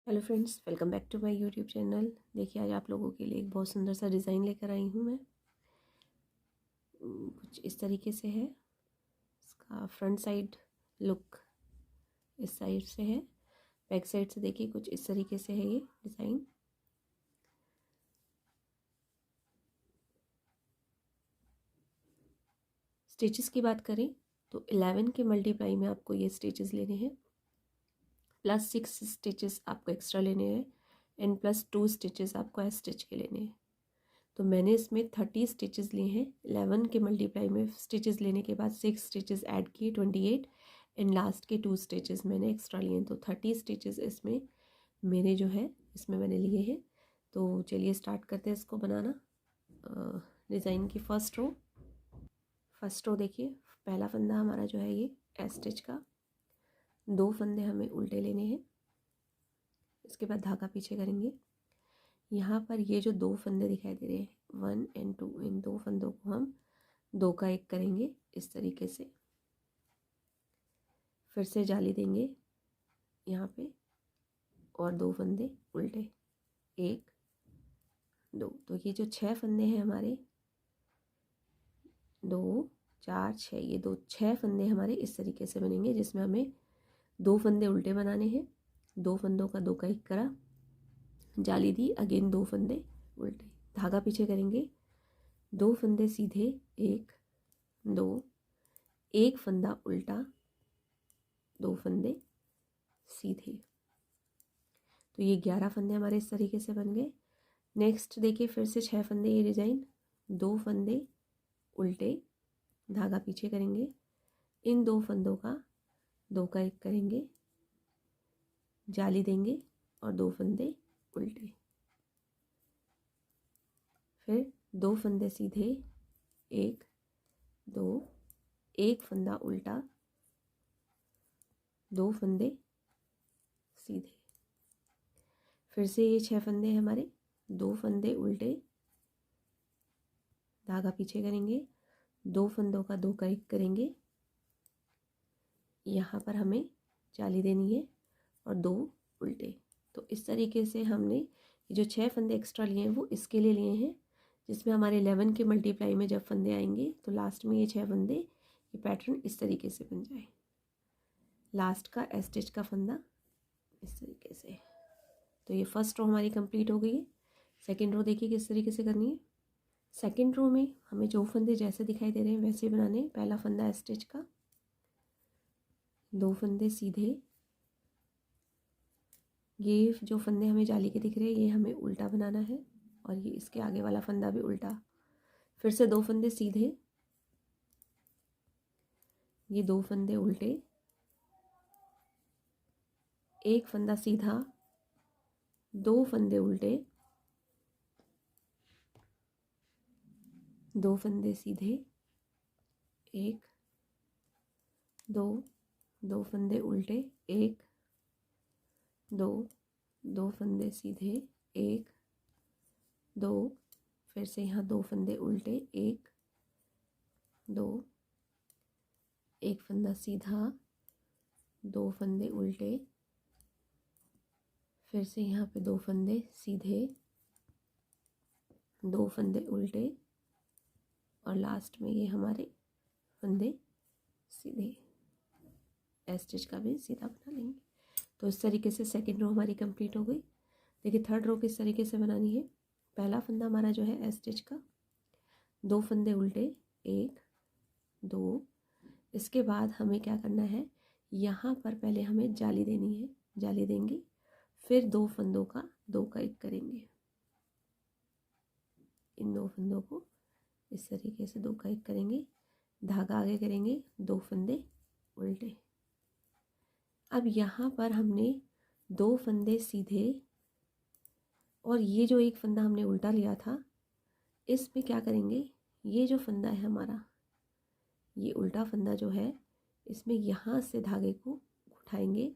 Hello friends, welcome back to my YouTube channel. देखिए, आज आप लोगों के लिए एक बहुत सुंदर सा डिज़ाइन लेकर आई हूँ मैं। कुछ इस तरीके से है। इसका फ्रंट साइड लुक इस साइड से है, बैक साइड से देखिए कुछ इस तरीके से है ये डिज़ाइन। स्टिचेस की बात करें तो 11 के मल्टीप्लाई में आपको ये स्टिचेस लेने हैं, प्लस 6 स्टिचेस आपको एक्स्ट्रा लेने हैं एंड प्लस 2 स्टिचेस आपको एस स्टिच के लेने हैं। तो मैंने इसमें 30 स्टिचेस लिए हैं। 11 के मल्टीप्लाई में स्टिचेस लेने के बाद 6 स्टिचेस ऐड किए, 28 एंड लास्ट के 2 स्टिचेस मैंने एक्स्ट्रा लिए हैं। तो 30 स्टिचेस इसमें मेरे जो है इसमें मैंने लिए हैं। तो चलिए स्टार्ट करते हैं इसको बनाना। डिज़ाइन की फर्स्ट रो देखिए, पहला फंदा हमारा जो है ये एस स्टिच का। 2 फंदे हमें उल्टे लेने हैं, इसके बाद धागा पीछे करेंगे। यहाँ पर ये जो 2 फंदे दिखाई दे रहे हैं 1 एंड 2, इन 2 फंदों को हम 2 का 1 करेंगे इस तरीके से। फिर से जाली देंगे यहाँ पे और 2 फंदे उल्टे, 1 2। तो ये जो 6 फंदे हैं हमारे, 2 4 6, ये 6 फंदे हमारे इस तरीके से बनेंगे, जिसमें हमें 2 फंदे उल्टे बनाने हैं। 2 फंदों का 2 का 1 करा, जाली दी, अगेन 2 फंदे उल्टे, धागा पीछे करेंगे, 2 फंदे सीधे, 1 2, 1 फंदा उल्टा, 2 फंदे सीधे। तो ये 11 फंदे हमारे इस तरीके से बन गए। नेक्स्ट देखिए, फिर से 6 फंदे, ये डिज़ाइन 2 फंदे उल्टे, धागा पीछे करेंगे, इन 2 फंदों का 2 का 1 करेंगे, जाली देंगे और 2 फंदे उल्टे, फिर 2 फंदे सीधे, 1 2, 1 फंदा उल्टा, 2 फंदे सीधे। फिर से ये 6 फंदे हमारे, 2 फंदे उल्टे, धागा पीछे करेंगे, 2 फंदों का 2 का 1 करेंगे, यहाँ पर हमें जाली देनी है और 2 उल्टे। तो इस तरीके से हमने जो 6 फंदे एक्स्ट्रा लिए हैं वो इसके लिए लिए हैं, जिसमें हमारे 11 के मल्टीप्लाई में जब फंदे आएंगे तो लास्ट में ये 6 फंदे, ये पैटर्न इस तरीके से बन जाए। लास्ट का एस स्टिच का फंदा इस तरीके से। तो ये फर्स्ट रो हमारी कंप्लीट हो गई है। सेकेंड रो देखिए किस तरीके से करनी है। सेकेंड रो में हमें जो फंदे जैसे दिखाई दे रहे हैं वैसे बनाने हैं। पहला फंदा एस स्टिच का, 2 फंदे सीधे, ये जो फंदे हमें जाली के दिख रहे हैं ये हमें उल्टा बनाना है और ये इसके आगे वाला फंदा भी उल्टा। फिर से 2 फंदे सीधे, ये 2 फंदे उल्टे, 1 फंदा सीधा, 2 फंदे उल्टे, 2 फंदे सीधे, 1 2, 2 फंदे उल्टे, 1 2, 2 फंदे सीधे, 1 2, फिर से यहाँ 2 फंदे उल्टे, 1 2, 1 फंदा सीधा, 2 फंदे उल्टे, फिर से यहाँ पे 2 फंदे सीधे, 2 फंदे उल्टे और लास्ट में ये हमारे फंदे सीधे। एस स्टिच का भी सीधा बना लेंगे। तो इस तरीके से सेकेंड रो हमारी कंप्लीट हो गई। देखिए थर्ड रो किस तरीके से बनानी है। पहला फंदा हमारा जो है एस स्टिच का, 2 फंदे उल्टे, 1 2। इसके बाद हमें क्या करना है, यहाँ पर पहले हमें जाली देनी है, जाली देंगे, फिर 2 फंदों का 2 का 1 करेंगे, इन 2 फंदों को इस तरीके से 2 का 1 करेंगे, धागा आगे करेंगे, 2 फंदे उल्टे। अब यहाँ पर हमने 2 फंदे सीधे और ये जो 1 फंदा हमने उल्टा लिया था, इसमें क्या करेंगे, ये जो फंदा है हमारा, ये उल्टा फंदा जो है, इसमें यहाँ से धागे को उठाएंगे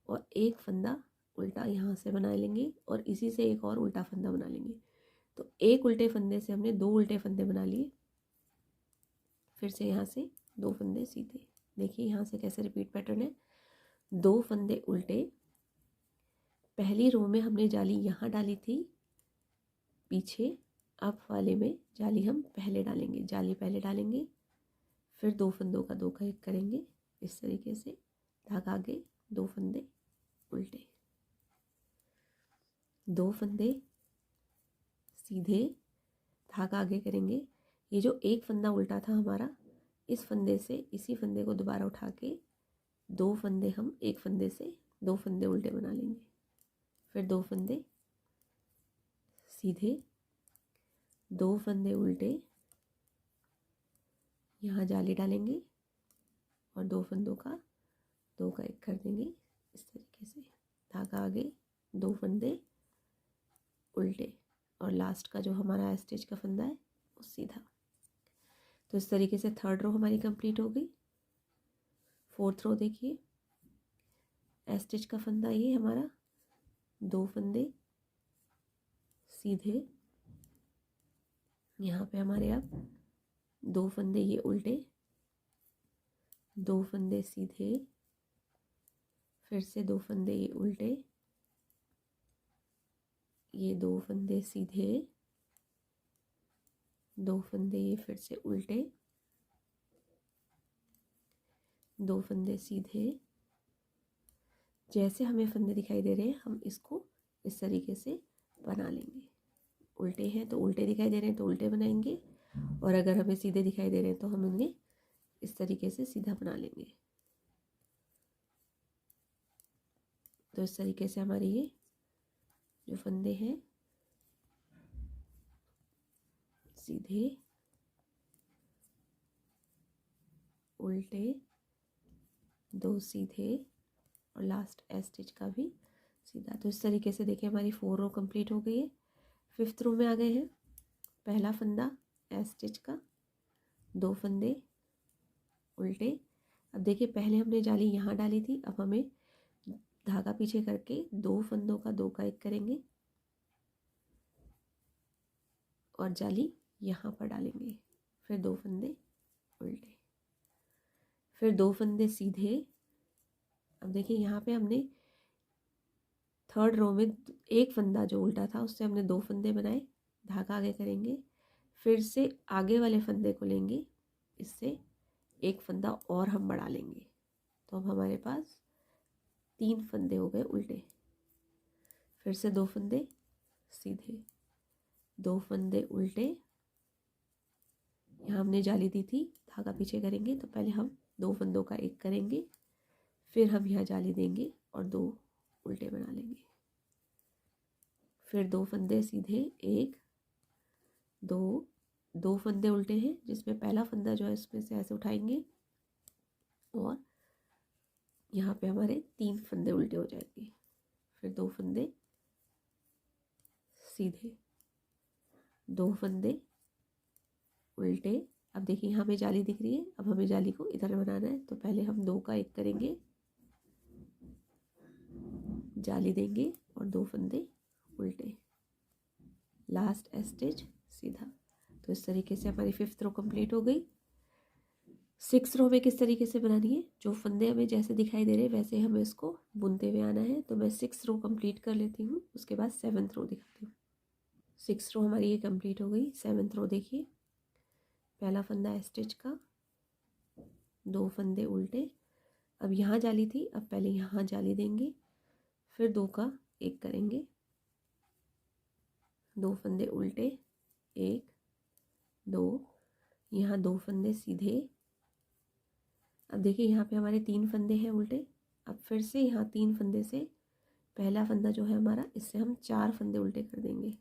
और 1 फंदा उल्टा यहाँ से बना लेंगे और इसी से एक और उल्टा फंदा बना लेंगे। तो एक उल्टे फंदे से हमने 2 उल्टे फंदे बना लिए। फिर से यहाँ से 2 फंदे सीधे। देखिए यहाँ से कैसे रिपीट पैटर्न है, 2 फंदे उल्टे, पहली रो में हमने जाली यहाँ डाली थी पीछे, अब वाले में जाली हम पहले डालेंगे, जाली पहले डालेंगे, फिर 2 फंदों का 2 का 1 करेंगे इस तरीके से, धागा आगे, 2 फंदे उल्टे, 2 फंदे सीधे, धागा आगे करेंगे। ये जो एक फंदा उल्टा था हमारा, इस फंदे से इसी फंदे को दोबारा उठा के 2 फंदे हम एक फंदे से 2 फंदे उल्टे बना लेंगे, फिर 2 फंदे सीधे, 2 फंदे उल्टे, यहाँ जाली डालेंगे और 2 फंदों का 2 का 1 कर देंगे इस तरीके से, धागा आगे, 2 फंदे उल्टे, और लास्ट का जो हमारा स्टिच का फंदा है वो सीधा। तो इस तरीके से 3rd रो हमारी कंप्लीट हो गई। 4th रो देखिए, स्टिच का फंदा ये हमारा, 2 फंदे सीधे, यहाँ पे हमारे अब 2 फंदे ये उल्टे, 2 फंदे सीधे, फिर से 2 फंदे ये उल्टे, ये 2 फंदे सीधे, 2 फंदे ये फिर से उल्टे, 2 फंदे सीधे। जैसे हमें फंदे दिखाई दे रहे हैं हम इसको इस तरीके से बना लेंगे। उल्टे हैं तो उल्टे दिखाई दे रहे हैं तो उल्टे बनाएंगे, और अगर हमें सीधे दिखाई दे रहे हैं तो हम इन्हें इस तरीके से सीधा बना लेंगे। तो इस तरीके से हमारे ये जो फंदे हैं सीधे, उल्टे, 2 सीधे, और लास्ट स्टिच का भी सीधा। तो इस तरीके से देखिए हमारी 4 रो कंप्लीट हो गई है। 5th रो में आ गए हैं। पहला फंदा स्टिच का, 2 फंदे उल्टे। अब देखिए पहले हमने जाली यहाँ डाली थी, अब हमें धागा पीछे करके 2 फंदों का 2 का 1 करेंगे और जाली यहाँ पर डालेंगे, फिर 2 फंदे उल्टे, फिर 2 फंदे सीधे। अब देखिए यहाँ पे हमने 3rd रो में एक फंदा जो उल्टा था उससे हमने 2 फंदे बनाए, धागा आगे करेंगे, फिर से आगे वाले फंदे को लेंगे, इससे एक फंदा और हम बढ़ा लेंगे। तो अब हमारे पास 3 फंदे हो गए उल्टे, फिर से 2 फंदे सीधे, 2 फंदे उल्टे, यहाँ हमने जाली दी थी, धागा पीछे करेंगे तो पहले हम 2 फंदों का 1 करेंगे, फिर हम यहाँ जाली देंगे और 2 उल्टे बना लेंगे, फिर 2 फंदे सीधे, 1 2, 2 फंदे उल्टे हैं जिसमें पहला फंदा जो है इसमें से ऐसे उठाएंगे और यहाँ पे हमारे 3 फंदे उल्टे हो जाएंगे, फिर 2 फंदे सीधे, 2 फंदे उल्टे। अब देखिए यहाँ पे जाली दिख रही है, अब हमें जाली को इधर बनाना है तो पहले हम 2 का 1 करेंगे, जाली देंगे और 2 फंदे उल्टे, लास्ट स्टिच सीधा। तो इस तरीके से हमारी 5th रो कंप्लीट हो गई। 6th रो में किस तरीके से बनानी है, जो फंदे हमें जैसे दिखाई दे रहे हैं वैसे हमें इसको बुनते हुए आना है। तो मैं 6th रो कंप्लीट कर लेती हूँ, उसके बाद 7th रो दिखाती हूँ। 6th रो हमारी ये कंप्लीट हो गई। 7th रो देखिए, पहला फंदा स्टिच का, 2 फंदे उल्टे। अब यहाँ जाली थी, अब पहले यहाँ जाली देंगे, फिर 2 का 1 करेंगे, 2 फंदे उल्टे, 1 2, यहाँ 2 फंदे सीधे। अब देखिए यहाँ पे हमारे 3 फंदे हैं उल्टे। अब फिर से यहाँ 3 फंदे से पहला फंदा जो है हमारा, इससे हम 4 फंदे उल्टे कर देंगे,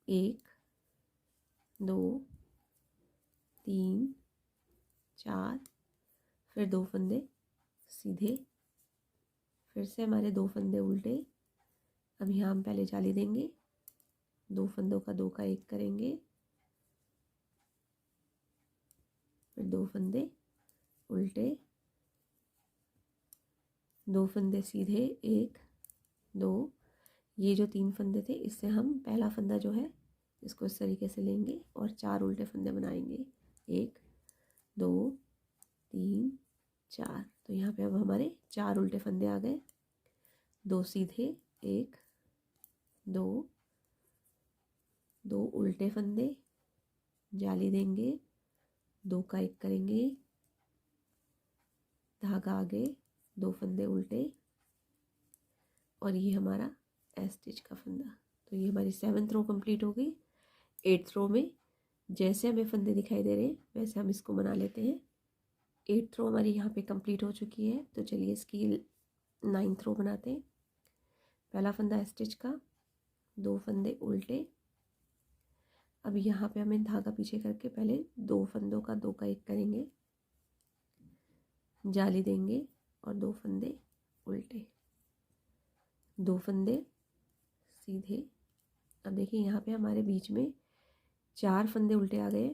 1 2 3 4, फिर 2 फंदे सीधे, फिर से हमारे 2 फंदे उल्टे। अब यहाँ हम पहले जाली देंगे, 2 फंदों का 2 का 1 करेंगे, फिर 2 फंदे उल्टे, 2 फंदे सीधे, 1 2। ये जो 3 फंदे थे इससे हम पहला फंदा जो है इसको इस तरीके से लेंगे और 4 उल्टे फंदे बनाएंगे, 1 2 3 4। तो यहाँ पे अब हमारे 4 उल्टे फंदे आ गए। दो सीधे, एक, दो, दो उल्टे फंदे, जाली देंगे, दो का एक करेंगे, धागा आगे, दो फंदे उल्टे, और ये हमारा एस स्टिच का फंदा। तो ये हमारी 7th रो कंप्लीट हो गई। 8th रो में जैसे हमें फंदे दिखाई दे रहे हैं वैसे हम इसको बना लेते हैं। 8th रो हमारी यहाँ पे कंप्लीट हो चुकी है। तो चलिए इसकी 9th रो बनाते हैं। पहला फंदा एस स्टिच का, दो फंदे उल्टे। अब यहाँ पे हमें धागा पीछे करके पहले दो फंदों का दो का एक करेंगे, जाली देंगे और दो फंदे उल्टे, दो फंदे सीधे। अब देखिए यहाँ पे हमारे बीच में 4 फंदे उल्टे आ गए।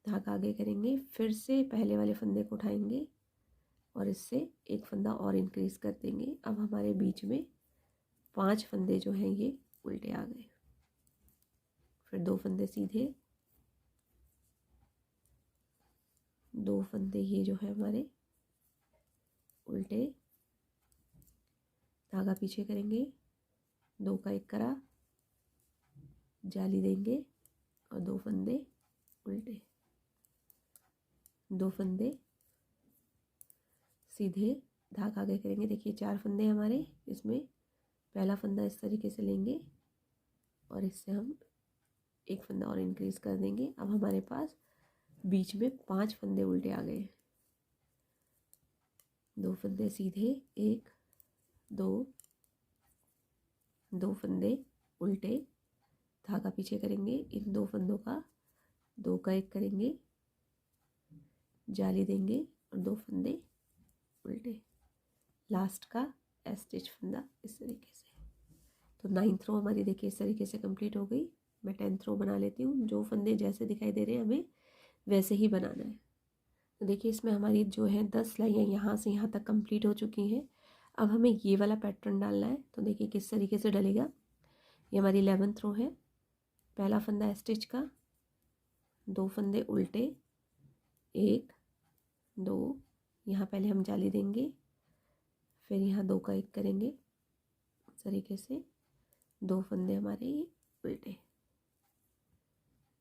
धागा आगे करेंगे, फिर से पहले वाले फंदे को उठाएंगे और इससे एक फंदा और इंक्रीज कर देंगे। अब हमारे बीच में 5 फंदे जो हैं ये उल्टे आ गए। फिर दो फंदे सीधे, दो फंदे ये जो है हमारे उल्टे, धागा पीछे करेंगे, दो का एक करा, जाली देंगे और दो फंदे उल्टे, दो फंदे सीधे, धागा आगे करेंगे। देखिए 4 फंदे हमारे, इसमें पहला फंदा इस तरीके से लेंगे और इससे हम एक फंदा और इंक्रीज कर देंगे। अब हमारे पास बीच में 5 फंदे उल्टे आ गए। दो फंदे सीधे, एक, दो, दो फंदे उल्टे, धागा पीछे करेंगे, इन दो फंदों का दो का एक करेंगे, जाली देंगे और दो फंदे उल्टे, लास्ट का एस स्टिच फंदा इस तरीके से। तो 9th रो हमारी देखिए इस तरीके से कंप्लीट हो गई। मैं 10th रो बना लेती हूँ। जो फंदे जैसे दिखाई दे रहे हैं हमें वैसे ही बनाना है। तो देखिए इसमें हमारी जो है 10 सिलाइयाँ यहाँ से यहाँ तक कंप्लीट हो चुकी हैं। अब हमें ये वाला पैटर्न डालना है। तो देखिए किस तरीके से डलेगा। ये हमारी 11th रो है। पहला फंदा स्टिच का, दो फंदे उल्टे, एक, दो, यहाँ पहले हम जाली देंगे, फिर यहाँ दो का एक करेंगे इस तरीके से, दो फंदे हमारे ये उल्टे,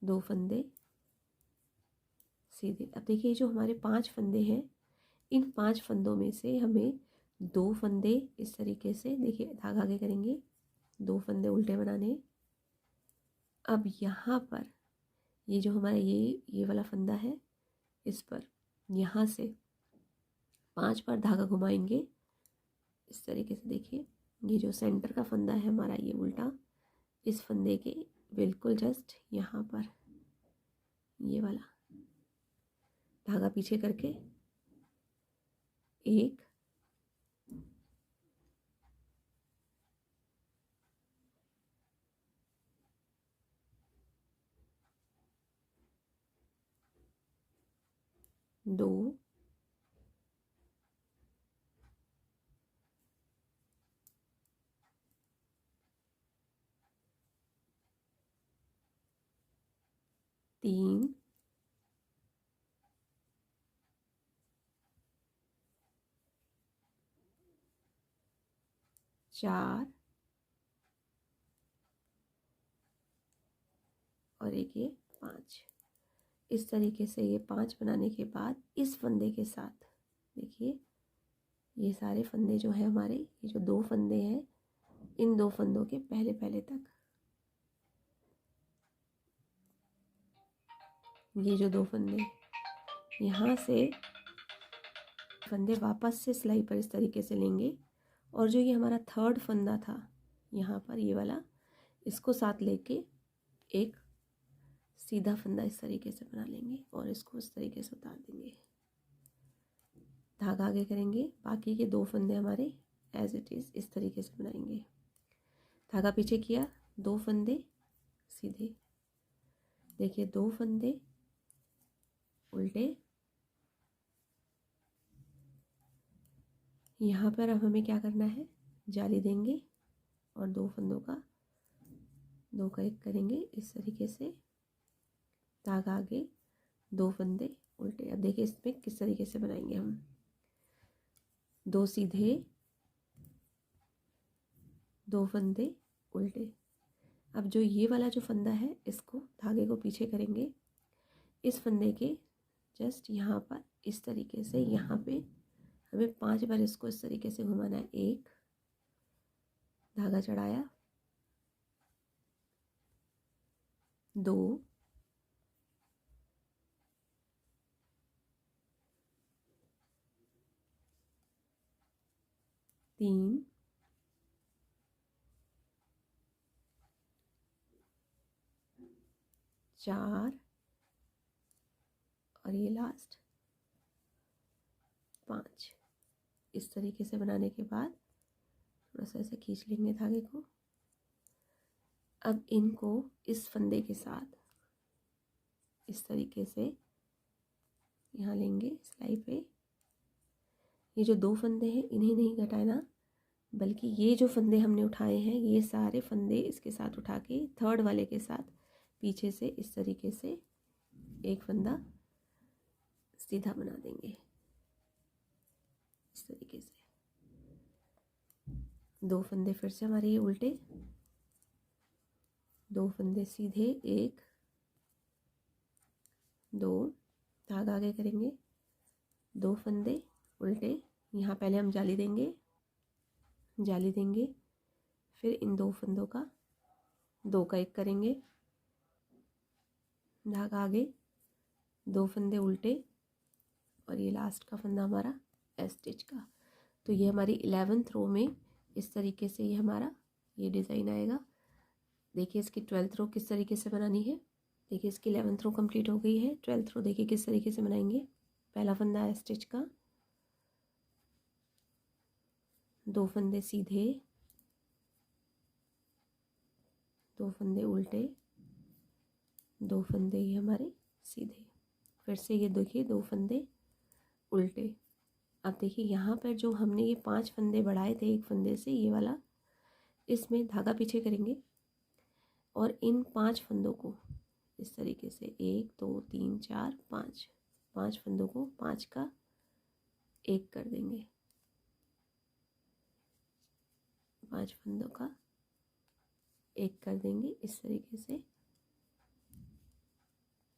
दो फंदे सीधे। अब देखिए जो हमारे 5 फंदे हैं, इन 5 फंदों में से हमें दो फंदे इस तरीके से, देखिए धागा आगे करेंगे, दो फंदे उल्टे बनाने। अब यहाँ पर ये जो हमारा ये वाला फंदा है, इस पर यहाँ से 5 बार धागा घुमाएंगे इस तरीके से। देखिए ये जो सेंटर का फंदा है हमारा ये उल्टा, इस फंदे के बिल्कुल जस्ट यहाँ पर ये वाला धागा पीछे करके, एक, दो, तीन, चार और एक ये 5। इस तरीके से ये 5 बनाने के बाद इस फंदे के साथ देखिए ये सारे फंदे जो हैं हमारे, ये जो दो फंदे हैं, इन दो फंदों के पहले पहले तक ये जो दो फंदे, यहाँ से फंदे वापस से सिलाई पर इस तरीके से लेंगे और जो ये हमारा 3rd फंदा था यहाँ पर ये वाला, इसको साथ लेके एक सीधा फंदा इस तरीके से बना लेंगे और इसको इस तरीके से उतार देंगे। धागा आगे करेंगे, बाकी के दो फंदे हमारे एज इट इज़ इस तरीके से बनाएंगे। धागा पीछे किया, दो फंदे सीधे, देखिए दो फंदे उल्टे। यहाँ पर अब हमें क्या करना है, जाली देंगे और दो फंदों का दो का एक करेंगे इस तरीके से, धागा आगे, दो फंदे उल्टे। अब देखिए इसमें किस तरीके से बनाएंगे हम, दो सीधे, 2 फंदे उल्टे। अब जो ये वाला जो फंदा है इसको धागे को पीछे करेंगे, इस फंदे के जस्ट यहाँ पर इस तरीके से, यहाँ पे हमें 5 बार इसको इस तरीके से घुमाना है। 1 धागा चढ़ाया, 2 3 4 और ये लास्ट 5। इस तरीके से बनाने के बाद थोड़ा सा ऐसे खींच लेंगे धागे को। अब इनको इस फंदे के साथ इस तरीके से यहाँ लेंगे सिलाई पे। ये जो 2 फंदे हैं इन्हें नहीं घटाना, बल्कि ये जो फंदे हमने उठाए हैं ये सारे फंदे इसके साथ उठा के थर्ड वाले के साथ पीछे से इस तरीके से एक फंदा सीधा बना देंगे। इस तरीके से 2 फंदे फिर से हमारे ये उल्टे, 2 फंदे सीधे, 1 2 धागा आगे करेंगे, 2 फंदे उल्टे। यहाँ पहले हम जाली देंगे, फिर इन 2 फंदों का 2 का 1 करेंगे, धागा आगे, 2 फंदे उल्टे और ये लास्ट का फंदा हमारा एस स्टिच का। तो ये हमारी 11th रो में इस तरीके से ये हमारा ये डिज़ाइन आएगा। देखिए इसकी 12th रो किस तरीके से बनानी है। देखिए इसकी 11th रो कंप्लीट हो गई है। 12th रो देखिए किस तरीके से बनाएंगे। पहला फंदा एस स्टिच का, 2 फंदे सीधे, 2 फंदे उल्टे, 2 फंदे ये हमारे सीधे। फिर से ये देखिए 2 फंदे उल्टे। अब देखिए यहाँ पर जो हमने ये 5 फंदे बढ़ाए थे एक फंदे से, ये वाला, इसमें धागा पीछे करेंगे और इन 5 फंदों को इस तरीके से 1 2 3 4 5 फंदों को 5 का 1 कर देंगे। 5 फंदों का 1 कर देंगे इस तरीके से।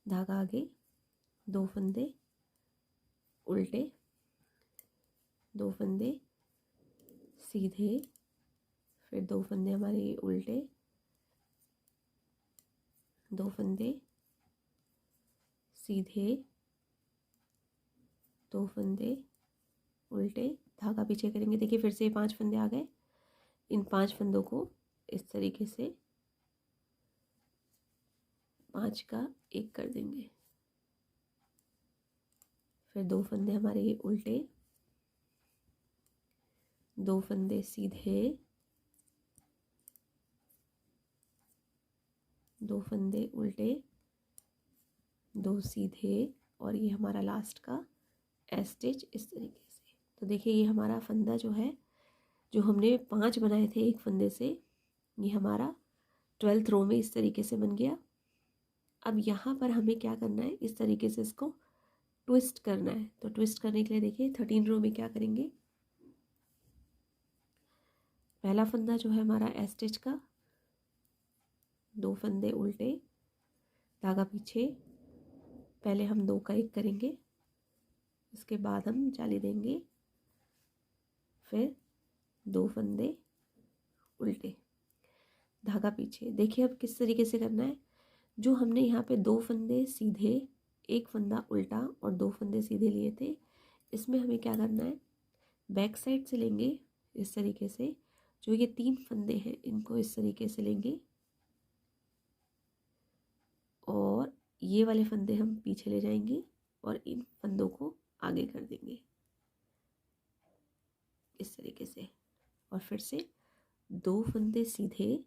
धागा आगे, 2 फंदे उल्टे, 2 फंदे सीधे, फिर 2 फंदे हमारे उल्टे, 2 फंदे सीधे, 2 फंदे उल्टे, धागा पीछे करेंगे। देखिए फिर से 5 फंदे आ गए। इन 5 फंदों को इस तरीके से 5 का 1 कर देंगे। फिर 2 फंदे हमारे ये उल्टे, 2 फंदे सीधे, 2 फंदे उल्टे, 2 सीधे और ये हमारा लास्ट का एस स्टिच इस तरीके से। तो देखिए ये हमारा फंदा जो है, जो हमने 5 बनाए थे एक फंदे से, ये हमारा 12th रो में इस तरीके से बन गया। अब यहाँ पर हमें क्या करना है, इस तरीके से इसको ट्विस्ट करना है। तो ट्विस्ट करने के लिए देखिए 13 रो में क्या करेंगे। पहला फंदा जो है हमारा एस स्टिच का, 2 फंदे उल्टे, धागा पीछे, पहले हम 2 का 1 करेंगे, इसके बाद हम जाली देंगे, फिर 2 फंदे उल्टे, धागा पीछे। देखिए अब किस तरीके से करना है। जो हमने यहाँ पे 2 फंदे सीधे, 1 फंदा उल्टा और 2 फंदे सीधे लिए थे, इसमें हमें क्या करना है, बैक साइड से लेंगे इस तरीके से। जो ये 3 फंदे हैं इनको इस तरीके से लेंगे और ये वाले फंदे हम पीछे ले जाएंगे और इन फंदों को आगे कर देंगे इस तरीके से। और फिर से 2 फंदे सीधे,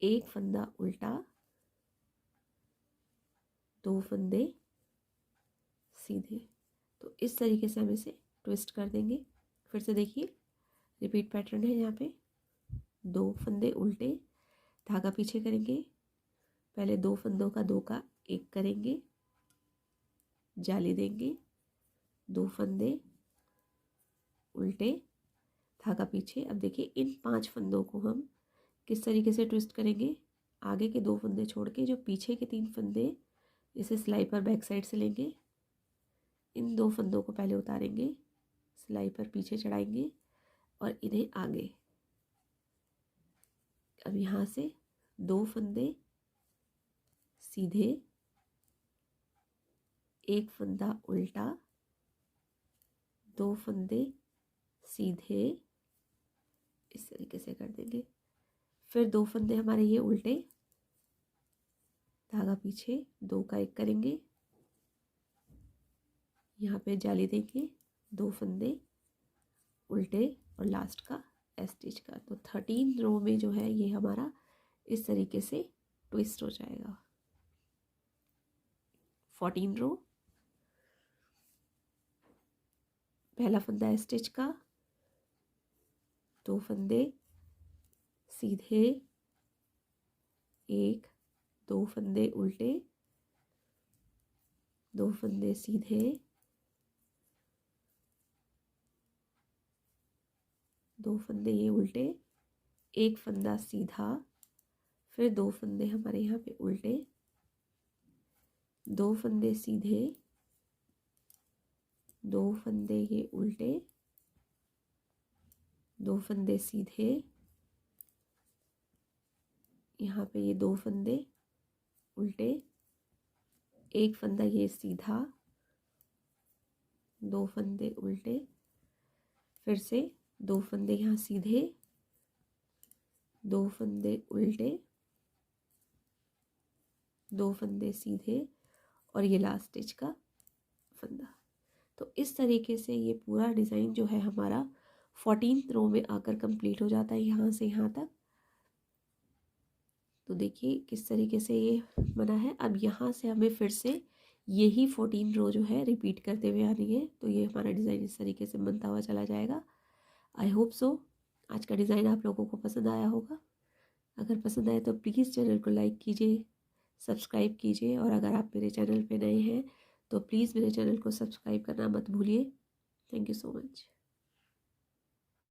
1 फंदा उल्टा, 2 फंदे सीधे। तो इस तरीके से हम इसे ट्विस्ट कर देंगे। फिर से देखिए रिपीट पैटर्न है। यहाँ पे 2 फंदे उल्टे, धागा पीछे करेंगे, पहले 2 फंदों का 2 का 1 करेंगे, जाली देंगे, 2 फंदे उल्टे, धागा पीछे। अब देखिए इन 5 फंदों को हम किस तरीके से ट्विस्ट करेंगे, आगे के 2 फंदे छोड़ के जो पीछे के 3 फंदे इसे सिलाई पर बैक साइड से लेंगे, इन 2 फंदों को पहले उतारेंगे, सिलाई पर पीछे चढ़ाएंगे और इन्हें आगे। अब यहाँ से 2 फंदे सीधे, एक फंदा उल्टा, 2 फंदे सीधे, इस तरीके से कर देंगे। फिर 2 फंदे हमारे ये उल्टे, धागा पीछे, 2 का 1 करेंगे, यहाँ पे जाली देंगे, 2 फंदे उल्टे और लास्ट का स्टिच का। तो 13 रो में जो है ये हमारा इस तरीके से ट्विस्ट हो जाएगा। 14 रो, पहला फंदा स्टिच का, 2 फंदे सीधे, 1, 2 फंदे उल्टे, 2 फंदे सीधे, 2 फंदे ये उल्टे, 1 फंदा सीधा, फिर 2 फंदे हमारे यहाँ पे उल्टे, 2 फंदे सीधे, 2 फंदे ये उल्टे, 2 फंदे सीधे, यहाँ पे ये 2 फंदे उल्टे, 1 फंदा ये सीधा, 2 फंदे उल्टे, फिर से 2 फंदे यहाँ सीधे, 2 फंदे उल्टे, 2 फंदे सीधे और ये लास्ट स्टिच का फंदा। तो इस तरीके से ये पूरा डिज़ाइन जो है हमारा 14th रो में आकर कंप्लीट हो जाता है यहाँ से यहाँ तक। तो देखिए किस तरीके से ये बना है। अब यहाँ से हमें फिर से यही 14 रो जो है रिपीट करते हुए आनी है। तो ये हमारा डिज़ाइन इस तरीके से बनता हुआ चला जाएगा। आई होप सो आज का डिज़ाइन आप लोगों को पसंद आया होगा। अगर पसंद आए तो प्लीज़ चैनल को लाइक कीजिए, सब्सक्राइब कीजिए और अगर आप मेरे चैनल पे नए हैं तो प्लीज़ मेरे चैनल को सब्सक्राइब करना मत भूलिए। Thank you so much.